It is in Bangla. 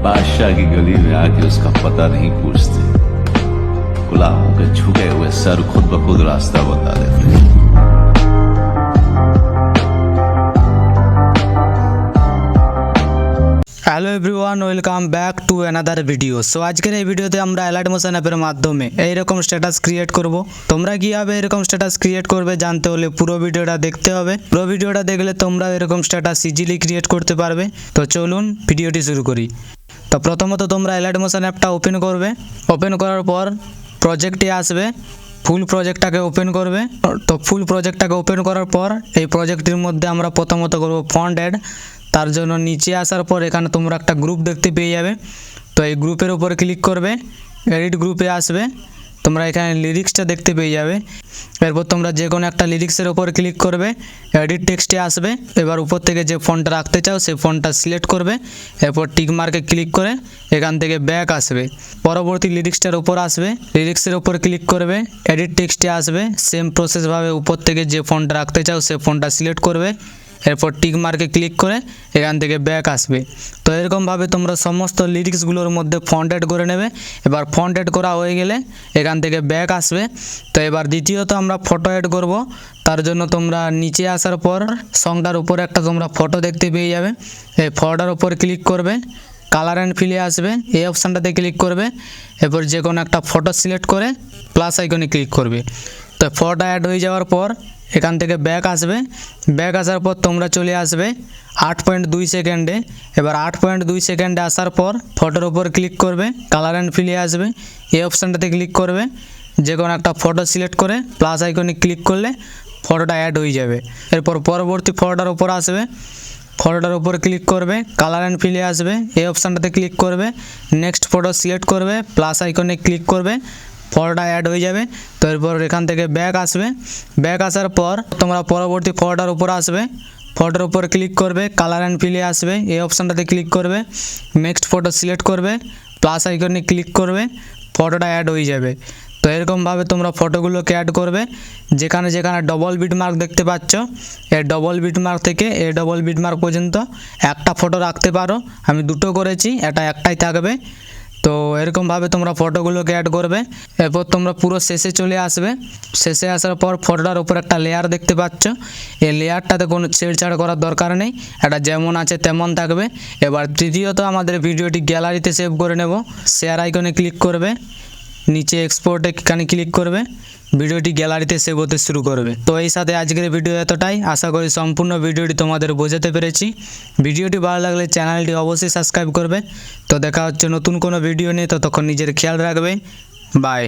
बादशाह की गली में आके उसका पता नहीं पूछते, गुलामों के झुके हुए सर खुद ब खुद रास्ता बता देते। Hello everyone, welcome back to another video. So আজকের এই ভিডিওতে আমরা অ্যালার্ট মোশন অ্যাপের মাধ্যমে এইরকম স্ট্যাটাস ক্রিয়েট করব। তোমরা কীভাবে এরকম স্ট্যাটাস ক্রিয়েট করবে জানতে হলে পুরো ভিডিওটা দেখতে হবে। পুরো ভিডিওটা দেখলে তোমরা এরকম স্ট্যাটাস ইজিলি ক্রিয়েট করতে পারবে। তো চলুন ভিডিওটি শুরু করি। তো প্রথমত তোমরা অ্যালার্ট মোশন অ্যাপটা ওপেন করবে। ওপেন করার পর প্রজেক্টে আসবে, ফুল প্রজেক্টটাকে ওপেন করবে। তো ফুল প্রজেক্টটাকে ওপেন করার পর এই প্রজেক্টের মধ্যে আমরা প্রথমত করব ফন্ট অ্যাড। তার জন্য নিচে আসার পর এখানে তোমরা একটা গ্রুপ দেখতে পেয়ে যাবে। তো এই গ্রুপের উপর ক্লিক করবে, এডিট গ্রুপে আসবে, তোমরা এখানে লিরিক্সটা দেখতে পেয়ে যাবে। এরপর তোমরা যে কোনো একটা লিরিক্সের উপর ক্লিক করবে, এডিট টেক্সটে আসবে। এবার উপর থেকে যে ফন্টটা রাখতে চাও সেই ফন্টটা সিলেক্ট করবে। এরপর টিক মার্কে ক্লিক করে এখান থেকে ব্যাক আসবে, পরবর্তী লিরিক্সটার উপর আসবে, লিরিক্সের উপর ক্লিক করবে, এডিট টেক্সটে আসবে। সেম প্রসেসভাবে উপর থেকে যে ফন্টটা রাখতে চাও সেই ফন্টটা সিলেক্ট করবে। এরপর টিক মার্কে ক্লিক করে এখান থেকে ব্যাক আসবে। তো এরকমভাবে তোমরা সমস্ত লিরিক্সগুলোর মধ্যে ফন্ট অ্যাড করে নেবে। এবার ফন্ট অ্যাড করা হয়ে গেলে এখান থেকে ব্যাক আসবে। তো এবার দ্বিতীয়ত আমরা ফটো অ্যাড করব। তার জন্য তোমরা নিচে আসার পর সংটার উপরে একটা তোমরা ফটো দেখতে পেয়ে যাবে। এই ফটোটার উপর ক্লিক করবে, কালার অ্যান্ড ফিলে আসবে, এই অপশানটাতে ক্লিক করবে। এরপর যে কোনো একটা ফটো সিলেক্ট করে প্লাস আইকনে ক্লিক করবে। তো ফটো অ্যাড হয়ে যাওয়ার পর এখান থেকে ব্যাক আসবে। ব্যাক আসার পর তোমরা চলে আসবে 8.2 সেকেন্ডে। এবার 8.2 সেকেন্ডে আসার পর ফটোর উপর ক্লিক করবে, কালার অ্যান্ড ফিলে আসবে, এই অপশানটাতে ক্লিক করবে। যে কোনো একটা ফটো সিলেক্ট করে প্লাস আইকনে ক্লিক করলে ফটোটা অ্যাড হয়ে যাবে। এরপর পরবর্তী ফটোটার উপর আসবে, ফটোটার উপর ক্লিক করবে, কালার অ্যান্ড ফিলে আসবে, এই অপশানটাতে ক্লিক করবে, নেক্সট ফটো সিলেক্ট করবে, প্লাস আইকনে ক্লিক করবে, ফটোটা অ্যাড হয়ে যাবে। তো এরপর এখান থেকে ব্যাক আসবে। ব্যাক আসার পর তোমরা পরবর্তী ফটোটার উপর আসবে, ফটোর উপর ক্লিক করবে, কালার অ্যান্ড ফিলে আসবে, এই অপশানটাতে ক্লিক করবে, নেক্সট ফটো সিলেক্ট করবে, প্লাস আইকনে ক্লিক করবে, ফটোটা অ্যাড হয়ে যাবে। তো এরকমভাবে তোমরা ফটোগুলোকে অ্যাড করবে। যেখানে যেখানে ডবল বিট মার্ক দেখতে পাচ্ছ, এই ডবল বিট মার্ক থেকে এই ডবল বিট মার্ক পর্যন্ত একটা ফটো রাখতে পারো। আমি দুটো করেছি, এটা একটাই থাকবে। তো এরকমভাবে তোমরা ফটোগুলোকে অ্যাড করবে। এরপর তোমরা পুরো শেষে চলে আসবে। শেষে আসার পর ফটোটার উপর একটা লেয়ার দেখতে পাচ্ছ, এই লেয়ারটাতে কোনো ছেড়ছাড় করার দরকার নেই, এটা যেমন আছে তেমন থাকবে। এবার তৃতীয়ত আমাদের ভিডিওটি গ্যালারিতে সেভ করে নেব। শেয়ার আইকনে ক্লিক করবে, নিচে এক্সপোর্টে এখানে ক্লিক করবে, ভিডিওটি গ্যালারিতে সেভ হতে শুরু করবে। তো এই সাথে আজকের ভিডিও এতটাই। আশা করি সম্পূর্ণ ভিডিওটি তোমাদের বোঝাতে পেরেছি। ভিডিওটি ভালো লাগলে চ্যানেলটি অবশ্যই সাবস্ক্রাইব করবে। তো দেখা হচ্ছে নতুন কোনো ভিডিও নিয়ে, ততক্ষণ নিজের খেয়াল রাখবে। বাই।